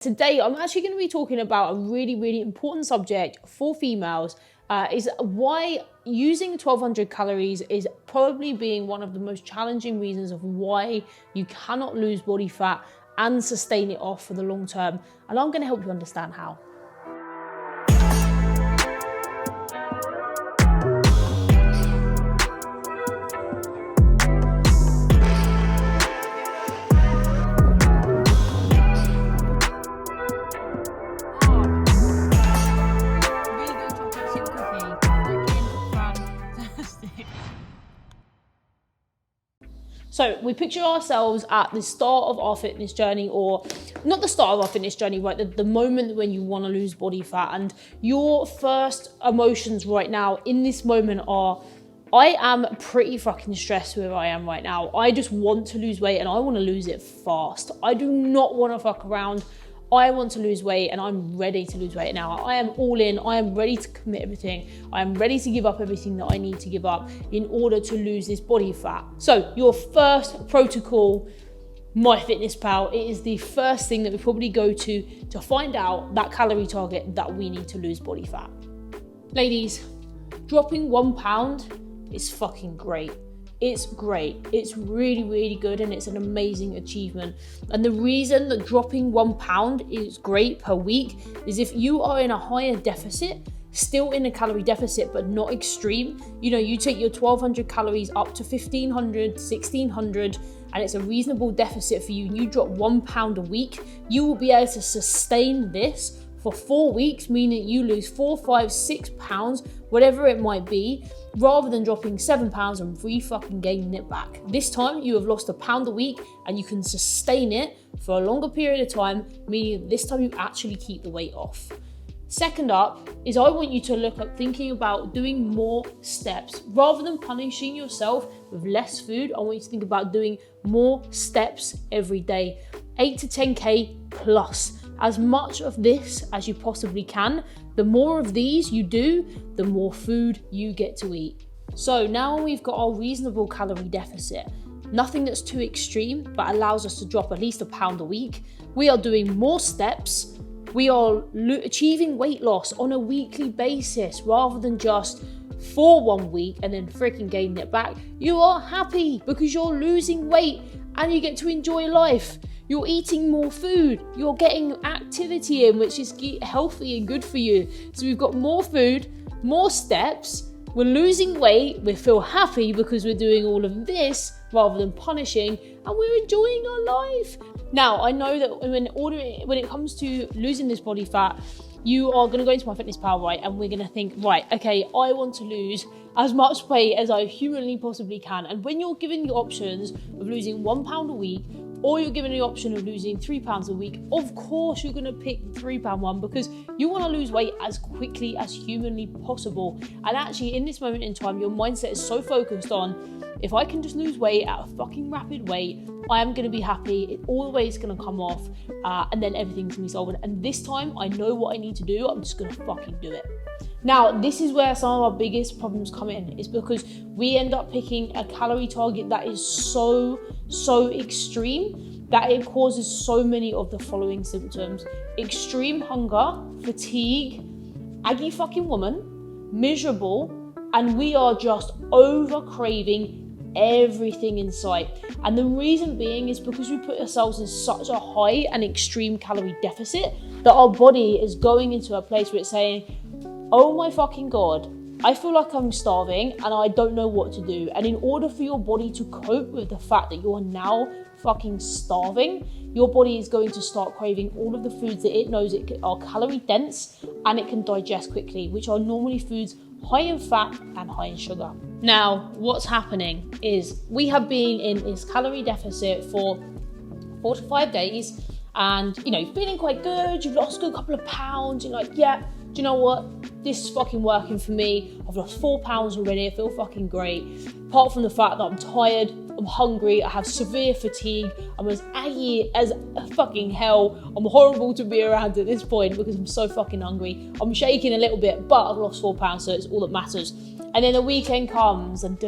Today, I'm actually going to be talking about a really, really important subject for females, is why using 1200 calories is probably being one of the most challenging reasons of why you cannot lose body fat and sustain it off for the long term. And I'm going to help you understand how. So we picture ourselves at the start of our fitness journey, or not the start of our fitness journey, right? The moment when you want to lose body fat, and your first emotions right now in this moment are, I am pretty fucking stressed where I am right now. I just want to lose weight and I want to lose it fast. I do not want to fuck around. I want to lose weight and I'm ready to lose weight now. I am all in, I am ready to commit everything. I am ready to give up everything that I need to give up in order to lose this body fat. So your first protocol, MyFitnessPal, it is the first thing that we probably go to find out that calorie target that we need to lose body fat. Ladies, dropping 1 pound is fucking great. It's great. It's really, really good, and it's an amazing achievement. And the reason that dropping 1 pound is great per week is if you are in a higher deficit, still in a calorie deficit, but not extreme. You know, you take your 1200 calories up to 1500, 1600, and it's a reasonable deficit for you, and you drop 1 pound a week, you will be able to sustain this for 4 weeks, meaning you lose 4, 5, 6 pounds, whatever it might be, rather than dropping 7 pounds and fucking gaining it back. This time you have lost 1 pound a week and you can sustain it for a longer period of time, meaning this time you actually keep the weight off. Second up is I want you to look at thinking about doing more steps. Rather than punishing yourself with less food, I want you to think about doing more steps every day. 8 to 10K plus. As much of this as you possibly can. The more of these you do, the more food you get to eat. So now we've got our reasonable calorie deficit, nothing that's too extreme, but allows us to drop at least 1 pound a week. We are doing more steps. We are achieving weight loss on a weekly basis rather than just for 1 week and then freaking gaining it back. You are happy because you're losing weight and you get to enjoy life. You're eating more food, you're getting activity in, which is healthy and good for you. So we've got more food, more steps, we're losing weight, we feel happy because we're doing all of this rather than punishing, and we're enjoying our life. Now, I know that when it comes to losing this body fat, you are gonna go into MyFitnessPal, right? And we're gonna think, right, okay, I want to lose as much weight as I humanly possibly can. And when you're given the options of losing 1 pound a week, or you're given the option of losing 3 pounds a week, of course you're gonna pick the 3 pound one because you wanna lose weight as quickly as humanly possible. And actually in this moment in time, your mindset is so focused on, if I can just lose weight at a fucking rapid rate, I am gonna be happy, it always gonna come off, and then everything's gonna be solved. And this time, I know what I need to do, I'm just gonna fucking do it. Now, this is where some of our biggest problems come in, is because we end up picking a calorie target that is so extreme that it causes so many of the following symptoms: extreme hunger, fatigue, aggy fucking woman, miserable, and we are just over craving everything in sight. And the reason being is because we put ourselves in such a high and extreme calorie deficit that our body is going into a place where it's saying, oh my fucking God, I feel like I'm starving and I don't know what to do. And in order for your body to cope with the fact that you're now fucking starving, your body is going to start craving all of the foods that it knows are calorie dense and it can digest quickly, which are normally foods high in fat and high in sugar. Now, what's happening is we have been in this calorie deficit for 4 to 5 days, and you know, you're feeling quite good, you've lost a good couple of pounds, you're like, yeah, do you know what? This is fucking working for me. I've lost 4 pounds already, I feel fucking great. Apart from the fact that I'm tired, I'm hungry, I have severe fatigue, I'm as aggy as fucking hell, I'm horrible to be around at this point because I'm so fucking hungry. I'm shaking a little bit, but I've lost 4 pounds, so it's all that matters. And then the weekend comes and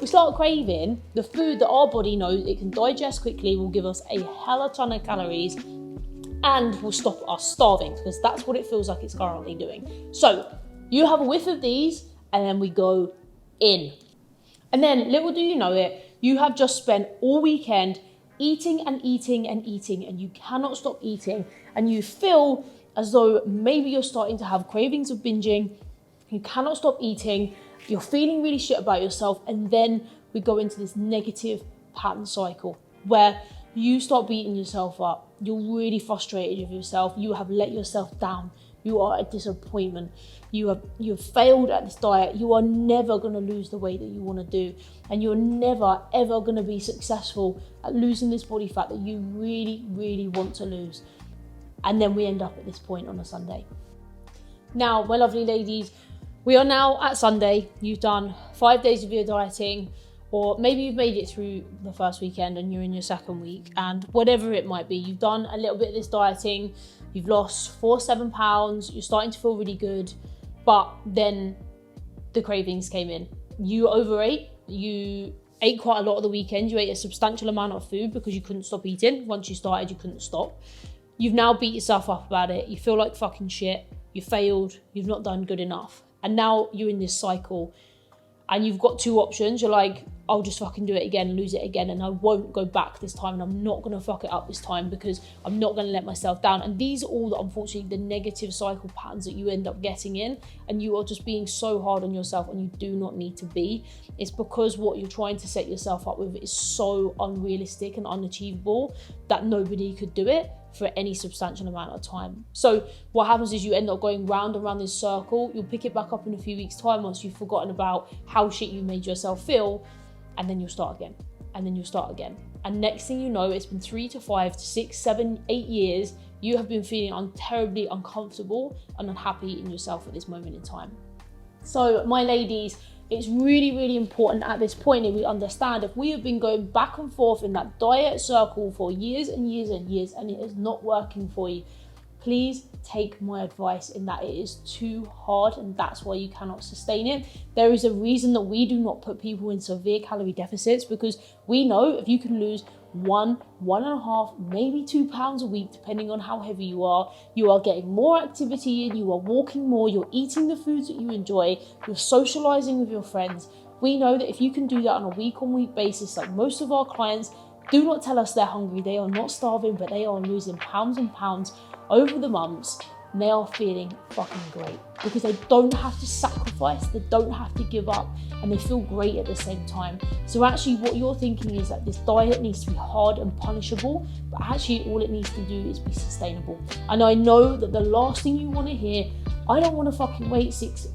we start craving the food that our body knows it can digest quickly, will give us a hella ton of calories, and will stop us starving, because that's what it feels like it's currently doing. So you have a whiff of these, and then we go in. And then little do you know it, you have just spent all weekend eating and eating and eating, and you cannot stop eating, and you feel as though maybe you're starting to have cravings of binging. You cannot stop eating, you're feeling really shit about yourself, and then we go into this negative pattern cycle where you start beating yourself up. You're really frustrated with yourself. You have let yourself down. You are a disappointment. You've failed at this diet. You are never going to lose the weight that you want to do, and you're never ever going to be successful at losing this body fat that you really, really want to lose. And then we end up at this point on a Sunday. Now, my lovely ladies, we are now at Sunday. You've done 5 days of your dieting, or maybe you've made it through the first weekend and you're in your second week, and whatever it might be, you've done a little bit of this dieting, you've lost 4-7 pounds, you're starting to feel really good, but then the cravings came in. You overate, you ate quite a lot of the weekend, you ate a substantial amount of food because you couldn't stop eating. Once you started, you couldn't stop. You've now beat yourself up about it, you feel like fucking shit, you failed, you've not done good enough. And now you're in this cycle, and you've got two options. You're like, I'll just fucking do it again, lose it again, and I won't go back this time, and I'm not gonna fuck it up this time because I'm not gonna let myself down. And these are all, unfortunately, the negative cycle patterns that you end up getting in, and you are just being so hard on yourself, and you do not need to be. It's because what you're trying to set yourself up with is so unrealistic and unachievable that nobody could do it for any substantial amount of time. So what happens is you end up going round and round this circle. You'll pick it back up in a few weeks' time once you've forgotten about how shit you made yourself feel, and then you'll start again, and then you'll start again. And next thing you know, it's been 3 to 5 to 6, 7, 8 years, you have been feeling terribly uncomfortable and unhappy in yourself at this moment in time. So my ladies, it's really, really important at this point that we understand if we have been going back and forth in that diet circle for years and years and years, and it is not working for you, please take my advice in that it is too hard, and that's why you cannot sustain it. There is a reason that we do not put people in severe calorie deficits, because we know if you can lose 1.5, maybe 2 pounds a week, depending on how heavy you are getting more activity in, you are walking more, you're eating the foods that you enjoy, you're socializing with your friends. We know that if you can do that on a week-on-week basis, like most of our clients do not tell us they're hungry, they are not starving, but they are losing pounds and pounds over the months, and they are feeling fucking great because they don't have to sacrifice, they don't have to give up, and they feel great at the same time. So actually what you're thinking is that this diet needs to be hard and punishable, but actually all it needs to do is be sustainable. And I know that the last thing you want to hear, I don't want to fucking wait six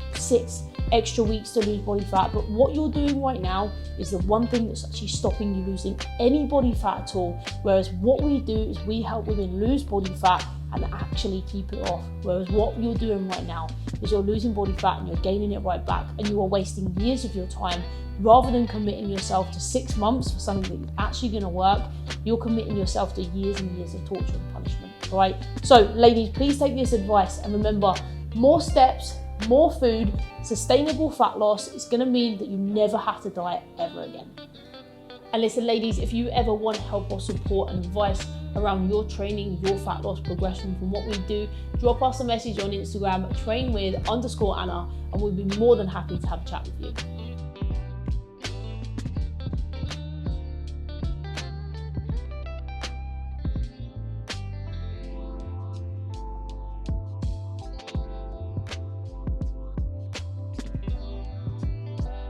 extra weeks to lose body fat, but what you're doing right now is the one thing that's actually stopping you losing any body fat at all. Whereas what we do is we help women lose body fat and actually keep it off. Whereas what you're doing right now is you're losing body fat and you're gaining it right back, and you are wasting years of your time. Rather than committing yourself to 6 months for something that's actually going to work, you're committing yourself to years and years of torture and punishment, right? So ladies, please take this advice, and remember, more steps, more food, sustainable fat loss is going to mean that you never have to diet ever again. And listen, ladies, if you ever want help or support and advice around your training, your fat loss progression from what we do, drop us a message on Instagram, trainwith_Anna, and we'll be more than happy to have a chat with you.